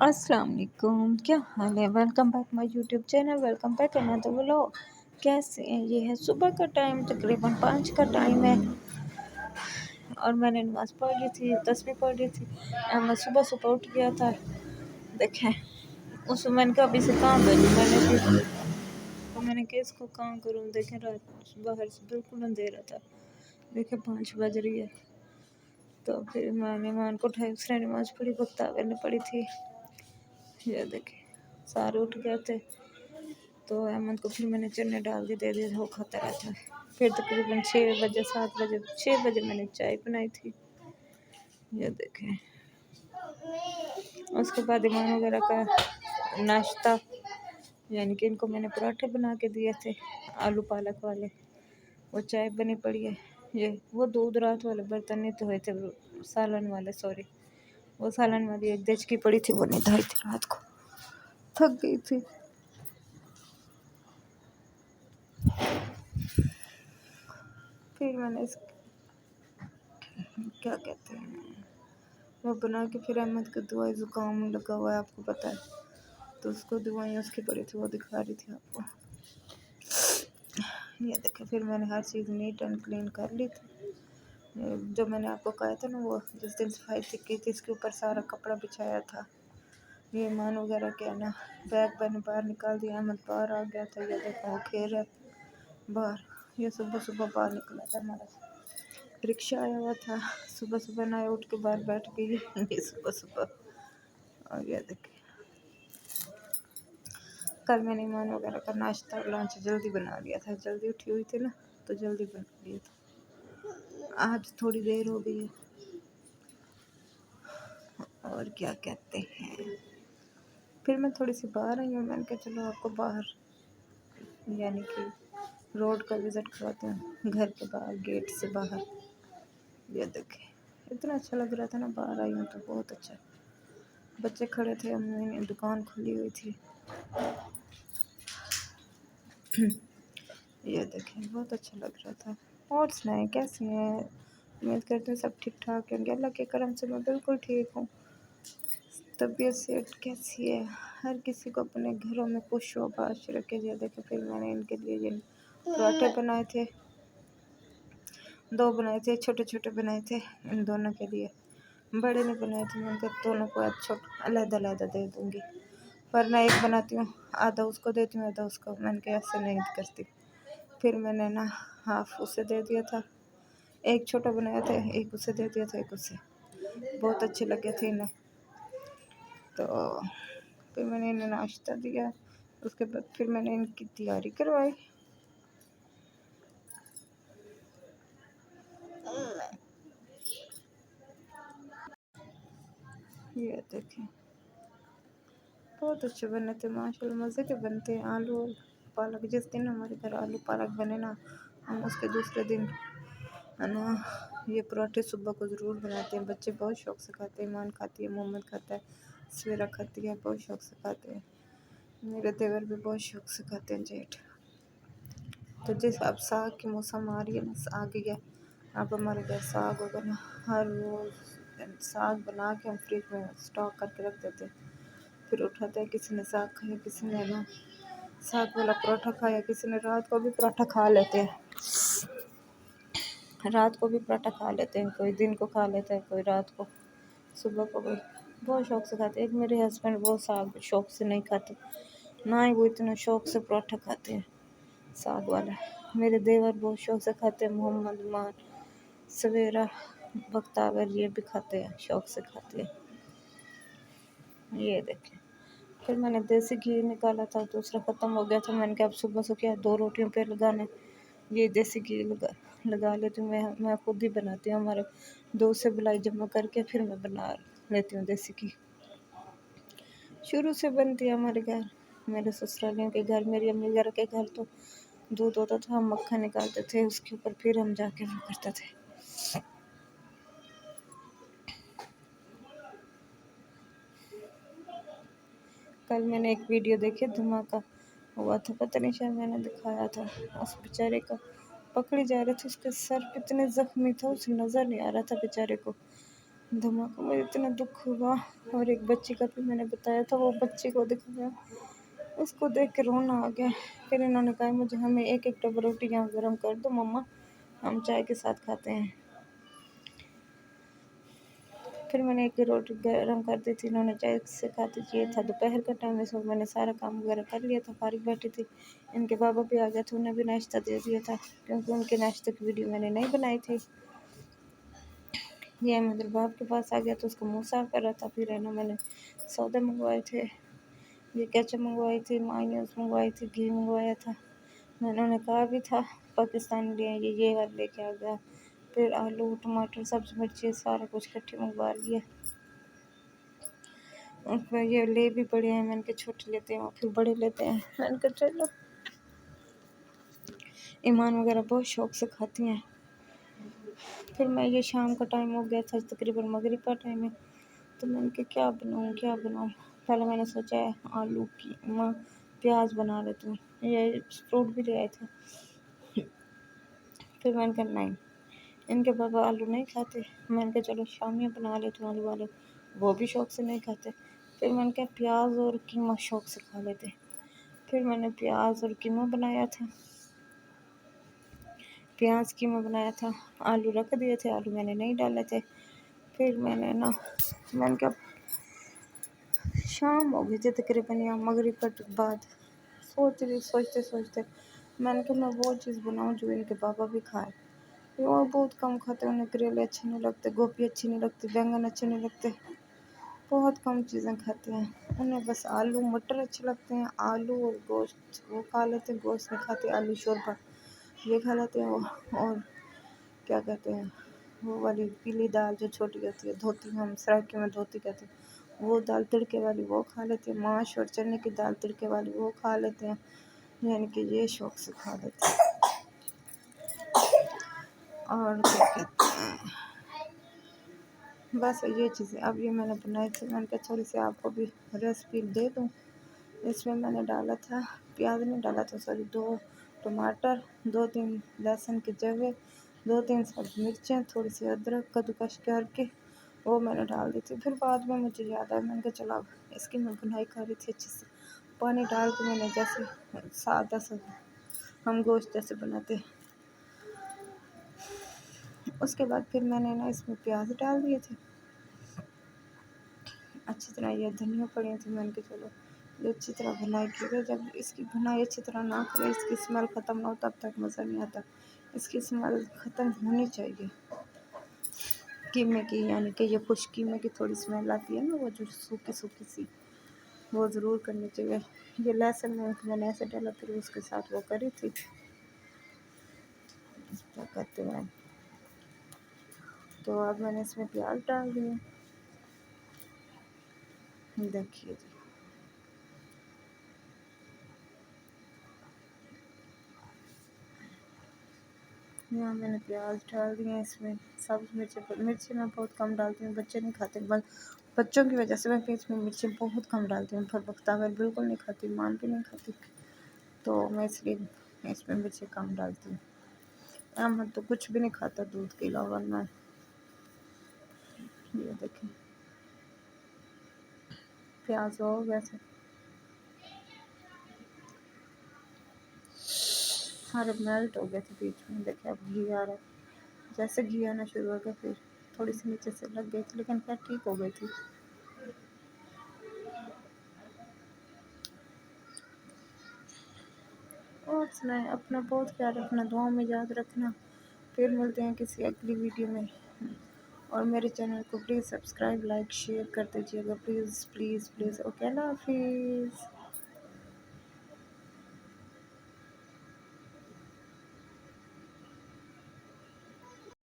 अस्सलाम वालेकुम, क्या हाल है। Welcome back my YouTube channel, welcome back another vlog. कैसे हैं? ये है सुबह का टाइम, तकरीबन 5 का टाइम है और मैंने नमाज़ पढ़ ली थी, तस्बीह पढ़ ली थी। मैं सुबह सुबह उठ गया था। देखें उस मैंने कहा अभी से काम करूँ, मैंने कहा इसको काम करूँ। देखें रात बाहर से बिल्कुल अंधेरा था, देखें 5 बज रही है। तो फिर मैंने मान को उठाई, उसने नमाज़ पढ़ी, बख्तावर ने पढ़ी थी। ये देखे सारे उठ गए थे तो अहमद को फिर मैंने चने डाल के दे दिया था, वो खाता रहता है। फिर तकरीबन 6 बजे 7 बजे 6 बजे मैंने चाय बनाई थी। ये देखें उसके बाद ईमान वगैरह का नाश्ता, यानी कि इनको मैंने पराठे बना के दिए थे आलू पालक वाले। वो चाय बनी पड़ी है। ये वो दूध रात वाले बर्तन नहीं धोए थे, सालन वाले, सॉरी, वो सालन वाली एक देच की पड़ी थी, वो नहीं धोई थी। रात को थक गई थी। फिर मैंने इस क्या कहते हैं वो बना के, फिर अहमद को दवाई ज़ुकाम लगा हुआ है, आपको पता है, तो उसको दवाई उसकी पड़ी थी, वो दिखा रही थी आपको। ये देखो फिर मैंने हर चीज़ नीट एंड क्लीन कर ली थी। जो मैंने आपको कहा था ना, वो जिस दिन सफाई की थी, इसके ऊपर सारा कपड़ा बिछाया था। ये मान वगैरह क्या ना, बैग मैंने बाहर निकाल दिया, अहमद बाहर आ गया था। ये देखो वो खेल रहा है बाहर। ये सुबह सुबह बाहर निकला था, हमारा रिक्शा आया हुआ था। सुबह सुबह ना उठ के बाहर बैठ गई ये सुबह सुबह। और ये देखिए कल मैंने ईमान वगैरह का नाश्ता और लंच जल्दी बना लिया था, जल्दी उठी हुई थी ना, तो जल्दी बना लिया था। आज थोड़ी देर हो गई है। और क्या कहते हैं, फिर मैं थोड़ी सी बाहर आई हूँ। मैंने कहा चलो आपको बाहर, यानी कि रोड का विज़िट करवाते हैं, घर के बाहर, गेट से बाहर। ये देखें इतना अच्छा लग रहा था ना, बाहर आई हूँ तो बहुत अच्छा। बच्चे खड़े थे, हमने दुकान खुली हुई थी। ये देखें बहुत अच्छा लग रहा था। और सुनाएं कैसी हैं? उम्मीद करते हैं सब ठीक ठाक होंगे। अल्लाह के करम से मैं बिल्कुल ठीक हूँ। तबीयत सेहत कैसी है? हर किसी को अपने घरों में खुश हो बाश रखे। ये देखें फिर मैंने इनके लिए ये पराठे बनाए थे, 2 बनाए थे, छोटे छोटे बनाए थे इन दोनों के लिए, बड़े नहीं बनाए थे। मैंने कहा दोनों को छोटा अलग अलग दे दूँगी, पर मैं एक बनाती हूँ, आधा उसको देती हूँ, आधा उसको। मैंने कहा ऐसे नहीं करती। फिर मैंने ना हाफ उसे दे दिया था, एक छोटा बनाया था, एक उसे दे दिया था, एक उसे। बहुत अच्छे लगे थे इन्हें। तो फिर मैंने इन्हें नाश्ता दिया। उसके बाद फिर मैंने इनकी तैयारी करवाई। ये देखें बहुत अच्छे बने थे माशाल्लाह, मज़े के बनते हैं। आलू और पालक, जिस दिन हमारे घर आलू पालक बने ना, हम उसके दूसरे दिन है ना ये पराठे सुबह को ज़रूर बनाते हैं। बच्चे बहुत शौक़ से खाते हैं, ईमान खाती है, मोहम्मद खाता है, सवेरा खाती है, बहुत शौक़ से खाते हैं। मेरे देवर भी बहुत शौक़ से खाते हैं, जेठ। तो जिस अब साग की मौसम आ रही है ना, साग ही है। अब हमारे घर साग होगा ना, हर रोज़ साग बना के हम फ्रिज में स्टॉक करके रख देते हैं। फिर उठाते हैं, किसी ने साग खाया, किसी ने ना साग वाला पराठा खाया, किसी ने रात को भी पराठा खा लेते हैं। रात को भी पराठा खा लेते हैं, कोई दिन को खा लेता है, कोई रात को, सुबह को भी बहुत शौक़ से खाते हैं। एक मेरे हस्बैंड वो साग शौक़ से नहीं खाते, ना ही वो इतना शौक़ से पराठा खाते हैं साग वाला। मेरे देवर बहुत शौक़ से खाते हैं, मोहम्मद, मान, सवेरा, बख्तावर, ये भी खाते हैं, शौक़ से खाते हैं। ये देखें फिर मैंने देसी घी निकाला था, दूसरा ख़त्म हो गया था। मैंने कहा अब सुबह से क्या 2 रोटियों पे लगाने, ये देसी घी लगा लेती हूँ। मैं खुद ही बनाती हूँ, हमारे 2 से बिलाई जमा करके फिर मैं बना लेती हूँ देसी घी। शुरू से बनती है हमारे घर, मेरे ससुरालियों के घर, मेरी अम्मी वगैरह के घर तो दूध होता था, हम मक्खन निकालते थे, उसके ऊपर फिर हम जाके वो करते थे। कल मैंने एक वीडियो देखी, धमाका हुआ था, पता नहीं शायद मैंने दिखाया था, उस बेचारे को पकड़ी जा रही थी, उसका सर कितने ज़ख्मी था, उसे नज़र नहीं आ रहा था बेचारे को। धमाका, मुझे इतना दुख हुआ। और एक बच्ची का भी मैंने बताया था, वो बच्ची को दिखाया, उसको देख के रोना आ गया। फिर इन्होंने कहा मुझे हमें एक एक टब रोटी यहाँ गर्म कर दो मम्मा, हम चाय के साथ खाते हैं। फिर मैंने एक रोटी गर्म कर दी थी, इन्होंने चाय से खाते चाहिए था। दोपहर का टाइम है, सब मैंने सारा काम वगैरह कर लिया था, फारिग बैठी थी। इनके बाबा भी आ गए थे, उन्हें भी नाश्ता दे दिया था, क्योंकि उनके नाश्ते की वीडियो मैंने नहीं बनाई थी। ये मेरे बाप के पास आ गया तो उसको मुँह साफ कर रहा था। फिर है ना मैंने सौदे मंगवाए थे, ये केचप मंगवाई थी, मायोनीज मंगवाई थी, घी मंगवाया था। मैंने उन्हें कहा भी था पाकिस्तान लिए ये वाला लेके आ गया। फिर आलू टमाटर सब्जी मिर्ची सारा कुछ इकट्ठे मंगवा लिया। उसमें ये ले भी पड़े हैं, मैंने कहा छोटे लेते हैं फिर बड़े लेते हैं। मैंने कहा चलो, ईमान वगैरह बहुत शौक से खाती हैं। फिर मैं ये शाम का टाइम हो गया था, तकरीबन मगरिब का टाइम है, तो मैंने कहा क्या बनाऊँ। पहले मैंने सोचा है आलू की प्याज बना लेती हूँ, ये फ्रूट भी ले आए थे। फिर मैंने कहा नहीं, इनके पापा आलू नहीं खाते। मैंने कहा चलो शामियाँ बना लेती हूँ आलू वाले, वो भी शौक से नहीं खाते। फिर मैंने कहा प्याज और कीमा शौक से खा लेते। फिर मैंने प्याज और कीमा बनाया था, प्याज कीमा बनाया था। आलू रख दिए थे, आलू मैंने नहीं डाले थे। फिर मैंने कहा शाम हो गई थी तकरीबन, या मगरिब के बाद सोचते मैंने कहा मैं वो चीज़ बनाऊँ जो इनके पापा भी खाए। वो बहुत कम खाते, उन्हें करेले अच्छे नहीं लगते, गोभी अच्छी नहीं लगती, बैंगन अच्छे नहीं लगते, बहुत कम चीज़ें खाते हैं। उन्हें बस आलू मटर अच्छे लगते हैं, आलू और गोश्त वो खा लेते हैं, गोश्त नहीं खाते। आलू शोरबा ये खा लेते हैं। और क्या कहते हैं वो वाली पीली दाल जो छोटी होती है, धोती, हम सराइकी में धोती कहते हैं, वो दाल तड़के वाली वो खा लेते हैं। माश और चने की दाल तड़के वाली वो खा लेते हैं, यानी कि ये शौक से खा लेते हैं। और क्या कहते हैं, बस ये चीज़ें अब ये मैंने बनाई थी। मैंने कहा थोड़ी सी आपको भी रेसिपी दे दूँ। इसमें मैंने डाला था, प्याज नहीं डाला था सॉरी, 2 टमाटर, 2-3 लहसुन के जवे, 2-3 सब्ज़ मिर्चें, थोड़ी सी अदरक कद्दूकस करके वो मैंने डाल दी थी। फिर बाद में मुझे याद आया, मैंने कहा चलो अब इसकी मैं बुनाई कर रही थी अच्छे से, पानी डाल के मैंने जैसे सादा सा हम गोश्त जैसे बनाते। उसके बाद फिर मैंने ना इसमें प्याज डाल दिए थे, अच्छी तरह ये धनिया पड़ी थी। मैंने कहा चलो ये अच्छी तरह भुनाई की गई। जब इसकी भुनाई अच्छी तरह ना करें, इसकी स्मेल ख़त्म ना हो तब तक मज़ा नहीं आता। इसकी स्मेल ख़त्म होनी चाहिए कीमे की, यानी कि ये खुश कीमे की थोड़ी स्मेल आती है ना, वो जो सूखी सूखी सी, वो ज़रूर करनी चाहिए। ये लहसुन में मैंने ऐसे डाला, फिर उसके साथ वो करी थी, क्या कहते हैं। तो अब मैंने इसमें प्याज डाल दिए, देखिए जी। यहाँ मैंने प्याज डाल दिए हैं, इसमें सब्ज़ मिर्ची मैं बहुत कम डालती हूँ, बच्चे नहीं खाते। बस बच्चों की वजह से मैं फिर इसमें मिर्ची बहुत कम डालती हूँ। फिर बख्तावर बिल्कुल नहीं खाती, मान भी नहीं खाती, तो मैं इसलिए इसमें मिर्ची कम डालती हूँ। अहमद तो कुछ भी नहीं खाता दूध के अलावा। मैं ये देखें प्याज हो गया था, सारे मेल्ट हो गए थे बीच में। देखिए अब घी आ रहा है, जैसे घी आना शुरू हो गया फिर थोड़ी सी नीचे से लग गई थी, लेकिन क्या ठीक हो गई थी। और सुनाए, अपना बहुत ख्याल रखना, दुआओं में याद रखना। फिर मिलते हैं किसी अगली वीडियो में। और मेरे चैनल को प्लीज़ सब्सक्राइब लाइक शेयर कर दीजिएगा, प्लीज़ प्लीज़ प्लीज़। ओके, अल्लाह हाफिज़।